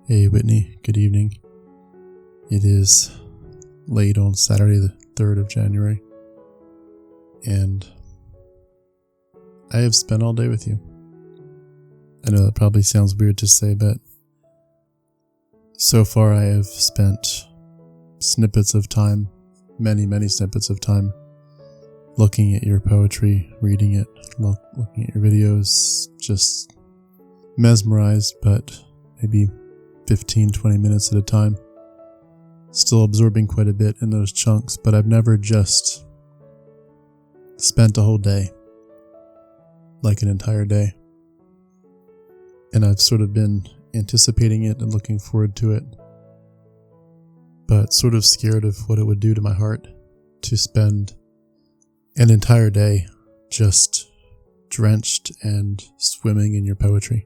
Hey Whitney, good evening. It is late on Saturday the 3rd of January, and I have spent all day with you. I know that probably sounds weird to say, but so far I have spent snippets of time, many snippets of time, looking at your poetry, reading it, looking at your videos, just mesmerized, but maybe 15-20 minutes at a time. Still absorbing quite a bit in those chunks, but I've never just spent a whole day, like an entire day. And I've sort of been anticipating it and looking forward to it, but sort of scared of what it would do to my heart to spend an entire day just drenched and swimming in your poetry.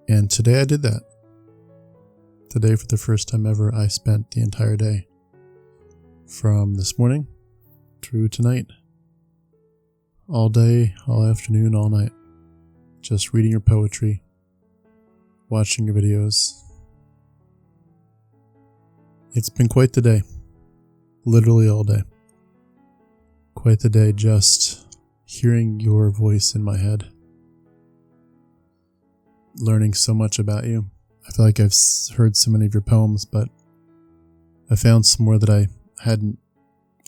And today I did that. Today, for the first time ever, I spent the entire day, from this morning through tonight, all day, all afternoon, all night, just reading your poetry, watching your videos. It's been quite the day, literally all day. Quite the day just hearing your voice in my head. Learning so much about you. I feel like I've heard so many of your poems, but I found some more that I hadn't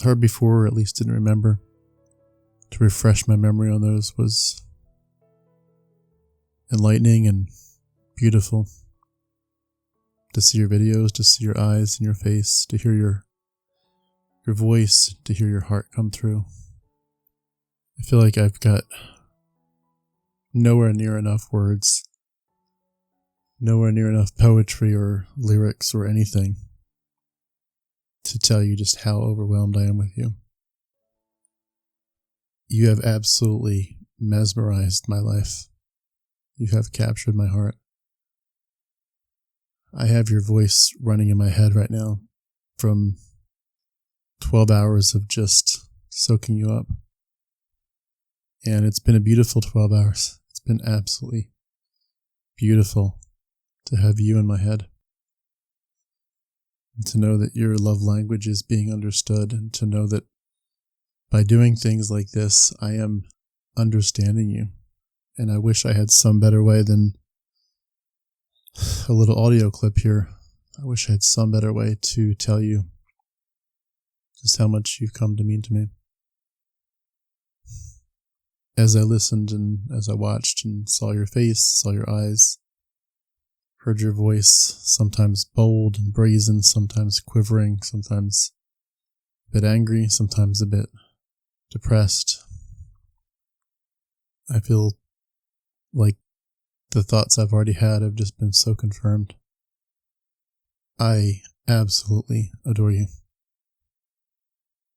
heard before, or at least didn't remember. To refresh my memory on those was enlightening and beautiful. To see your videos, to see your eyes and your face, to hear your voice, to hear your heart come through. I feel like I've got nowhere near enough words, nowhere near enough poetry or lyrics or anything to tell you just how overwhelmed I am with you. You have absolutely mesmerized my life. You have captured my heart. I have your voice running in my head right now from 12 hours of just soaking you up. And it's been a beautiful 12 hours. It's been absolutely beautiful to have you in my head, and to know that your love language is being understood, and to know that by doing things like this, I am understanding you. And I wish I had some better way than a little audio clip here. I wish I had some better way to tell you just how much you've come to mean to me. As I listened and as I watched and saw your face, saw your eyes, heard your voice, sometimes bold and brazen, sometimes quivering, sometimes a bit angry, sometimes a bit depressed. I feel like the thoughts I've already had have just been so confirmed. I absolutely adore you.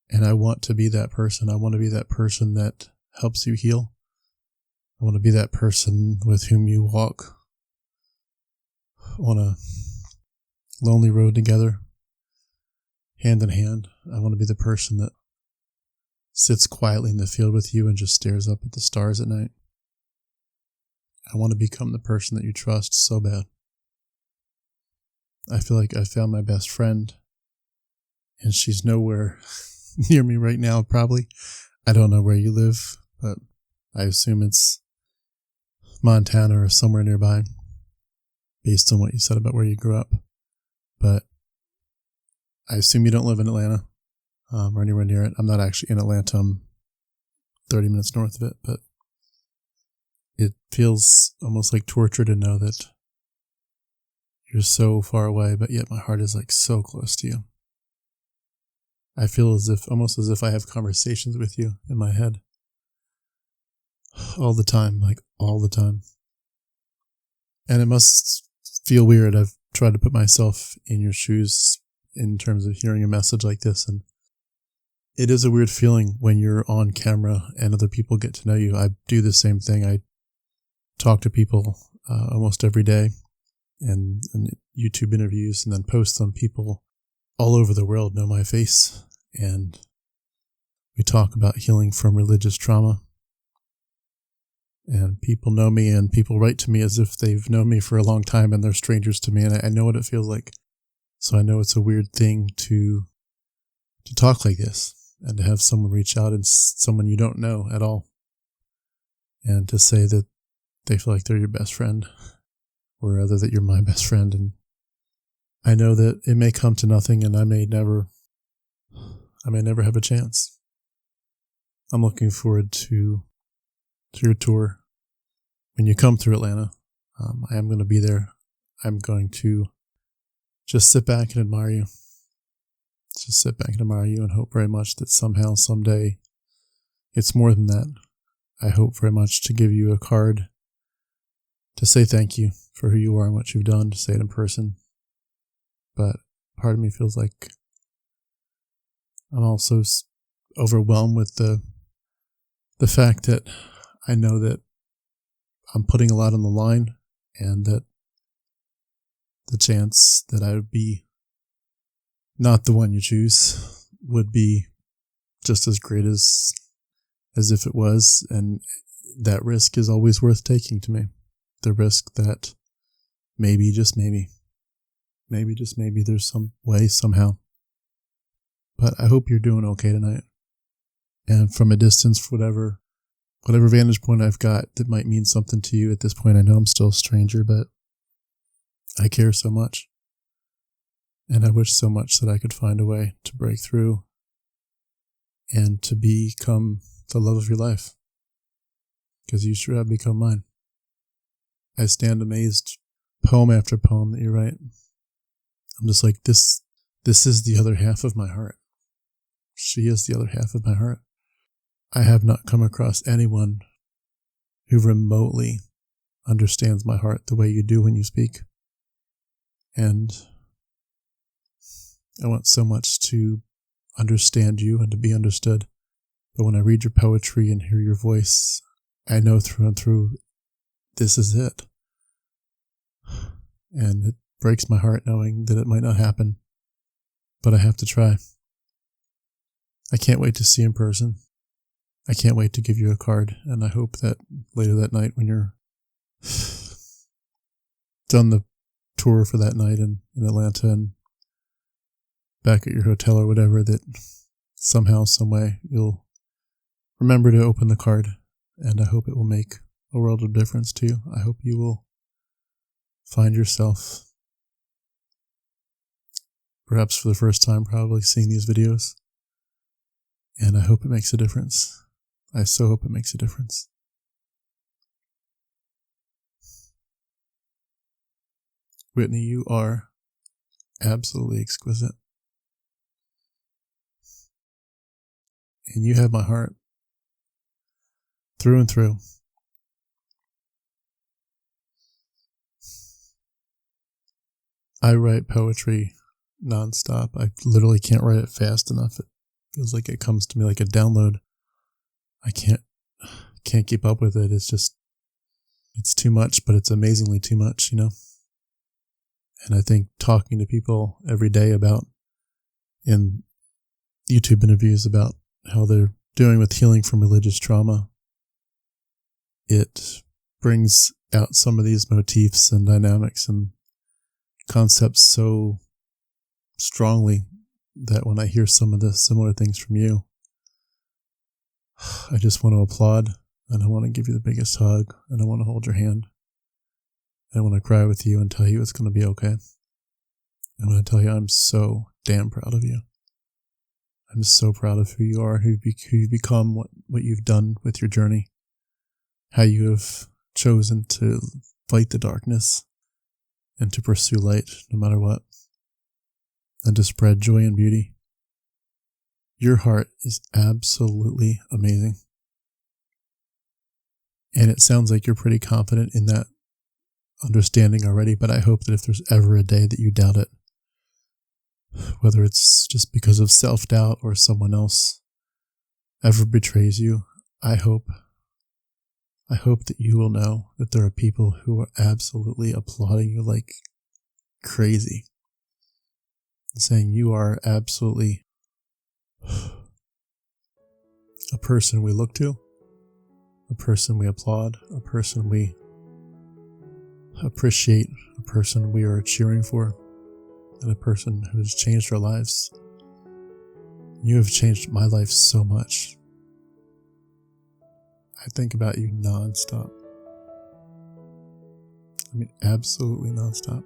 And I want to be that person. I want to be that person that helps you heal. I want to be that person with whom you walk on a lonely road together, hand in hand. I want to be the person that sits quietly in the field with you and just stares up at the stars at night. I want to become the person that you trust so bad. I feel like I found my best friend, and she's nowhere near me right now, probably. I don't know where you live, but I assume it's Montana or somewhere nearby, based on what you said about where you grew up. But I assume you don't live in Atlanta or anywhere near it. I'm not actually in Atlanta. I'm 30 minutes north of it, but it feels almost like torture to know that you're so far away, but yet my heart is like so close to you. I feel almost as if I have conversations with you in my head all the time, like all the time. And it must feel weird. I've tried to put myself in your shoes in terms of hearing a message like this, and it is a weird feeling when you're on camera and other people get to know you. I do the same thing. I talk to people almost every day, and YouTube interviews, and then post them. People all over the world know my face, and we talk about healing from religious trauma. And people know me, and people write to me as if they've known me for a long time and they're strangers to me, and I know what it feels like. So I know it's a weird thing to talk like this and to have someone reach out, and someone you don't know at all, and to say that they feel like they're your best friend, or rather that you're my best friend. And I know that it may come to nothing, and I may never have a chance. I'm looking forward to your tour. When you come through Atlanta, I am going to be there. I'm going to just sit back and admire you. Just sit back and admire you, and hope very much that somehow, someday, it's more than that. I hope very much to give you a card to say thank you for who you are and what you've done, to say it in person. But part of me feels like I'm also overwhelmed with the fact that I know that I'm putting a lot on the line, and that the chance that I would be not the one you choose would be just as great as if it was. And that risk is always worth taking to me. The risk that maybe, just maybe there's some way, somehow. But I hope you're doing okay tonight. And from a distance, whatever vantage point I've got that might mean something to you at this point, I know I'm still a stranger, but I care so much. And I wish so much that I could find a way to break through and to become the love of your life. Because you sure have become mine. I stand amazed, poem after poem that you write. I'm just like, this is the other half of my heart. She is the other half of my heart. I have not come across anyone who remotely understands my heart the way you do when you speak. And I want so much to understand you and to be understood. But when I read your poetry and hear your voice, I know through and through, this is it. And it breaks my heart knowing that it might not happen, but I have to try. I can't wait to see you in person. I can't wait to give you a card, and I hope that later that night, when you're done the tour for that night in Atlanta and back at your hotel or whatever, that somehow, some way, you'll remember to open the card, and I hope it will make a world of difference to you. I hope you will find yourself, perhaps for the first time, probably seeing these videos, and I hope it makes a difference. I so hope it makes a difference. Whitney, you are absolutely exquisite. And you have my heart through and through. I write poetry nonstop. I literally can't write it fast enough. It feels like it comes to me like a download. I can't keep up with it. It's too much, but it's amazingly too much, you know? And I think talking to people every day in YouTube interviews about how they're doing with healing from religious trauma, it brings out some of these motifs and dynamics and concepts so strongly that when I hear some of the similar things from you, I just want to applaud, and I want to give you the biggest hug, and I want to hold your hand. I want to cry with you and tell you it's going to be okay. I want to tell you I'm so damn proud of you. I'm so proud of who you are, who you've become, what you've done with your journey, how you have chosen to fight the darkness and to pursue light no matter what, and to spread joy and beauty. Your heart is absolutely amazing. And it sounds like you're pretty confident in that understanding already, but I hope that if there's ever a day that you doubt it, whether it's just because of self-doubt or someone else ever betrays you, I hope that you will know that there are people who are absolutely applauding you like crazy, saying you are absolutely a person we look to, a person we applaud, a person we appreciate, a person we are cheering for, and a person who has changed our lives. You have changed my life so much. I think about you nonstop. I mean, absolutely nonstop.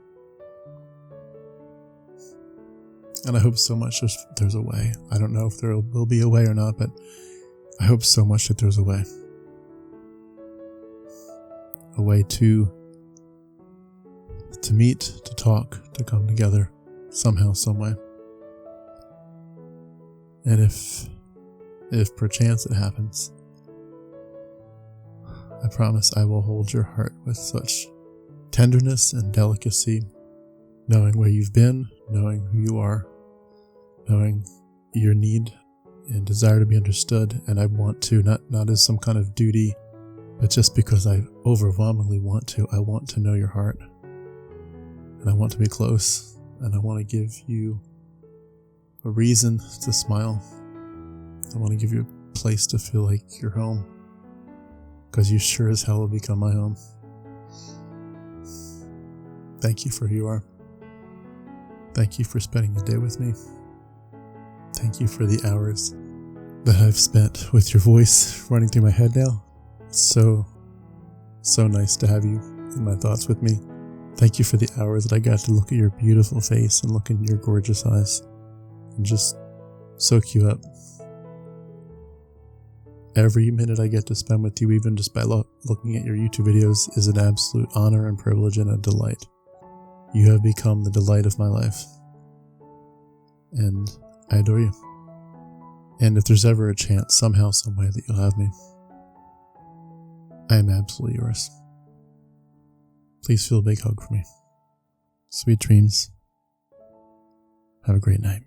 And I hope so much there's a way. I don't know if there will be a way or not, but I hope so much that there's a way. A way to meet, to talk, to come together somehow, some way. And if perchance it happens, I promise I will hold your heart with such tenderness and delicacy, knowing where you've been, knowing who you are, knowing your need and desire to be understood. And I want to, not as some kind of duty, but just because I overwhelmingly want to. I want to know your heart, and I want to be close, and I want to give you a reason to smile. I want to give you a place to feel like you're home, because you sure as hell will become my home. Thank you for who you are. Thank you for spending the day with me. Thank you for the hours that I've spent with your voice running through my head now. It's so nice to have you in my thoughts with me. Thank you for the hours that I got to look at your beautiful face and look in your gorgeous eyes and just soak you up. Every minute I get to spend with you, even just by looking at your YouTube videos, is an absolute honor and privilege and a delight. You have become the delight of my life, and I adore you. And if there's ever a chance, somehow, some way that you'll have me, I am absolutely yours. Please feel a big hug for me. Sweet dreams. Have a great night.